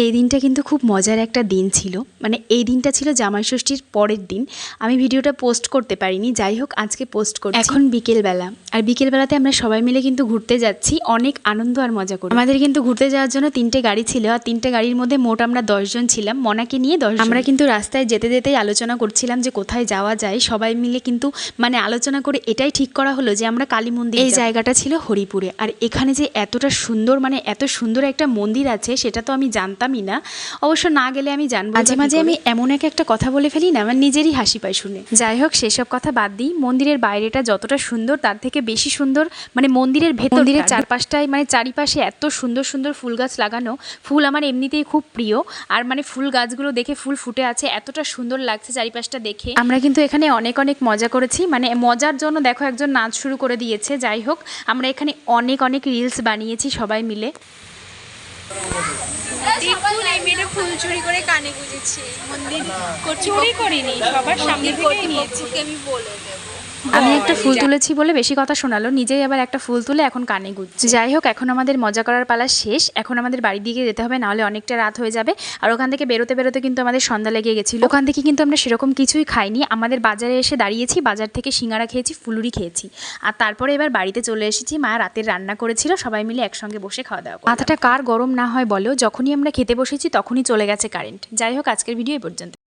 এই দিনটা কিন্তু খুব মজার একটা দিন ছিল, মানে এই দিনটা ছিল জামাই ষষ্ঠীর পরের দিন। আমি ভিডিওটা পোস্ট করতে পারিনি, যাই হোক আজকে পোস্ট করছি। এখন বিকেলবেলা, আর বিকেলবেলাতে আমরা সবাই মিলে কিন্তু ঘুরতে যাচ্ছি, অনেক আনন্দ আর মজা করি। আমাদের কিন্তু ঘুরতে যাওয়ার জন্য 3টে গাড়ি ছিল, আর 3টে গাড়ির মধ্যে মোট আমরা 10 জন ছিলাম, মনাকে নিয়ে 10 জন। আমরা কিন্তু রাস্তায় যেতে যেতেই আলোচনা করছিলাম যে কোথায় যাওয়া যায়। সবাই মিলে কিন্তু মানে আলোচনা করে এটাই ঠিক করা হলো যে আমরা কালী মন্দির। এই জায়গাটা ছিল হরিপুরে, আর এখানে যে এতটা সুন্দর, মানে এত সুন্দর একটা মন্দির আছে সেটা তো আমি জানতামই না। অবশ্য না গেলে আমি জানবো। মাঝে মাঝে আমি এমন একটা কথা বলে ফেলি না, আমার নিজেরই হাসি পায় শুনে। যাই হোক সেসব কথা বাদ দিই, মন্দিরের বাইরেটা যতটা সুন্দর তার থেকে বেশি সুন্দর মানে মন্দিরের ভেতর, মন্দিরের চারপাশটায় মানে চারিপাশে এত সুন্দর সুন্দর ফুল গাছ লাগানো। ফুল আমার এমনিতেই খুব প্রিয়, আর মানে ফুল গাছগুলো দেখে ফুল ফুটে আছে, এতটা সুন্দর লাগছে চারিপাশটা দেখে। আমরা কিন্তু এখানে অনেক অনেক মজা করেছি, মানে মজার জন্য দেখো একজন নাচ শুরু করে দিয়েছে। যাই হোক আমরা এখানে অনেক অনেক রিলস বানিয়েছি সবাই মিলে। দেখুন এই মেয়েটা ফুল চুরি করে কানে গুঁজেছে। মন্দির চুরি করিনি, সবার সামনে থেকে নিয়েছি। আমি বলে দেবো। আমি একটা ফুল তুলেছি বলে বেশি কথা শোনালো, নিজেই আবার একটা ফুল তুলে এখন কানে গুঁজছে। যাই হোক এখন আমাদের মজা করার পালা শেষ, এখন আমাদের বাড়ির দিকে যেতে হবে, নাহলে অনেকটা রাত হয়ে যাবে। আর ওখান থেকে বেরোতে বেরোতে কিন্তু আমাদের সন্ধ্যা লেগে গেছিলো। ওখান থেকে কিন্তু আমরা সেরকম কিছুই খাইনি, আমাদের বাজারে এসে দাঁড়িয়েছি, বাজার থেকে সিঙ্গারা খেয়েছি, ফুলুরি খেয়েছি, আর তারপরে এবার বাড়িতে চলে এসেছি। মা রাতের রান্না করেছিল, সবাই মিলে একসঙ্গে বসে খাওয়া দাওয়া। মাথাটা কার গরম না হয় বলো, যখনই আমরা খেতে বসেছি তখনই চলে গেছে কারেন্ট। যাই হোক আজকের ভিডিও এই পর্যন্ত।